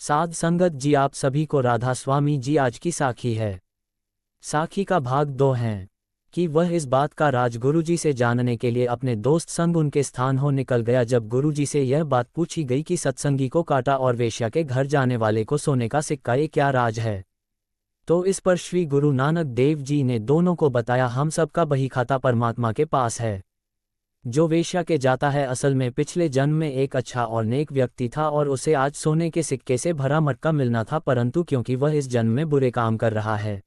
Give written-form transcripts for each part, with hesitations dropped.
साध संगत जी, आप सभी को राधा स्वामी जी। आज की साखी है। साखी का भाग 2 हैं कि वह इस बात का राज गुरुजी से जानने के लिए अपने दोस्त संग उनके स्थान हो निकल गया। जब गुरुजी से यह बात पूछी गई कि सत्संगी को काटा और वेश्या के घर जाने वाले को सोने का सिक्का, ये क्या राज है, तो इस पर श्री गुरु नानक देव जी ने दोनों को बताया, हम सबका बहीखाता परमात्मा के पास है। जो वेश्या के जाता है असल में पिछले जन्म में एक अच्छा और नेक व्यक्ति था और उसे आज सोने के सिक्के से भरा मटका मिलना था, परंतु क्योंकि वह इस जन्म में बुरे काम कर रहा है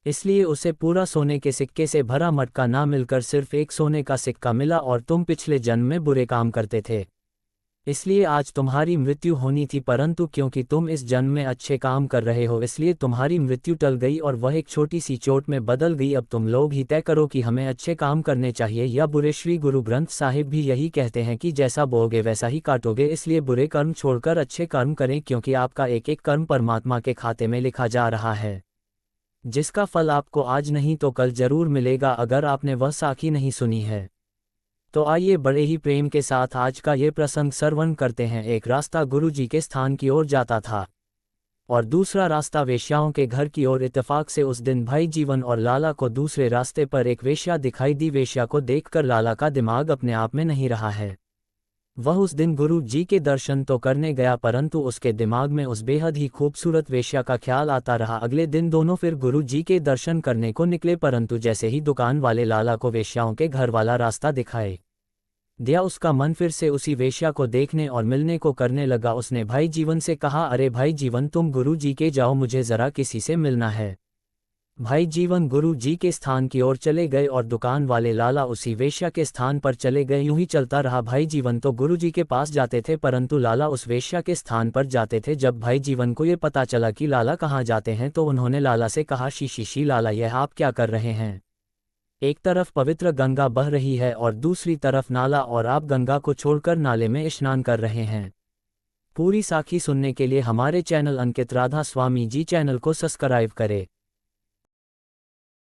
इसलिए उसे पूरा सोने के सिक्के से भरा मटका ना मिलकर सिर्फ एक सोने का सिक्का मिला। और तुम पिछले जन्म में बुरे काम करते थे, इसलिए आज तुम्हारी मृत्यु होनी थी, परंतु क्योंकि तुम इस जन्म में अच्छे काम कर रहे हो इसलिए तुम्हारी मृत्यु टल गई और वह एक छोटी सी चोट में बदल गई। अब तुम लोग ही तय करो कि हमें अच्छे काम करने चाहिए या बुरे। श्री गुरु ग्रंथ साहिब भी यही कहते हैं कि जैसा बोओगे वैसा ही काटोगे, इसलिए बुरे कर्म छोड़कर अच्छे कर्म करें, क्योंकि आपका एक एक कर्म परमात्मा के खाते में लिखा जा रहा है, जिसका फल आपको आज नहीं तो कल जरूर मिलेगा। अगर आपने वह साखी नहीं सुनी है तो आइए बड़े ही प्रेम के साथ आज का ये प्रसंग श्रवण करते हैं। एक रास्ता गुरुजी के स्थान की ओर जाता था और दूसरा रास्ता वेश्याओं के घर की ओर। इत्तेफाक से उस दिन भाई जीवन और लाला को दूसरे रास्ते पर एक वेश्या दिखाई दी। वेश्या को देखकर लाला का दिमाग अपने आप में नहीं रहा है। वह उस दिन गुरु जी के दर्शन तो करने गया, परंतु उसके दिमाग में उस बेहद ही खूबसूरत वेश्या का ख्याल आता रहा। अगले दिन दोनों फिर गुरु जी के दर्शन करने को निकले, परंतु जैसे ही दुकान वाले लाला को वेश्याओं के घर वाला रास्ता दिखाई दिया, उसका मन फिर से उसी वेश्या को देखने और मिलने को करने लगा। उसने भाई जीवन से कहा, अरे भाई जीवन, तुम गुरु जी के जाओ, मुझे जरा किसी से मिलना है। भाई जीवन गुरु जी के स्थान की ओर चले गए और दुकान वाले लाला उसी वेश्या के स्थान पर चले गए। यूं ही चलता रहा। भाई जीवन तो गुरु जी के पास जाते थे, परंतु लाला उस वेश्या के स्थान पर जाते थे। जब भाई जीवन को ये पता चला कि लाला कहाँ जाते हैं तो उन्होंने लाला से कहा, शी लाला, यह आप क्या कर रहे हैं? एक तरफ पवित्र गंगा बह रही है और दूसरी तरफ नाला, और आप गंगा को छोड़कर नाले में स्नान कर रहे हैं। पूरी साखी सुनने के लिए हमारे चैनल अंकित राधा स्वामी जी चैनल को सब्सक्राइब करें।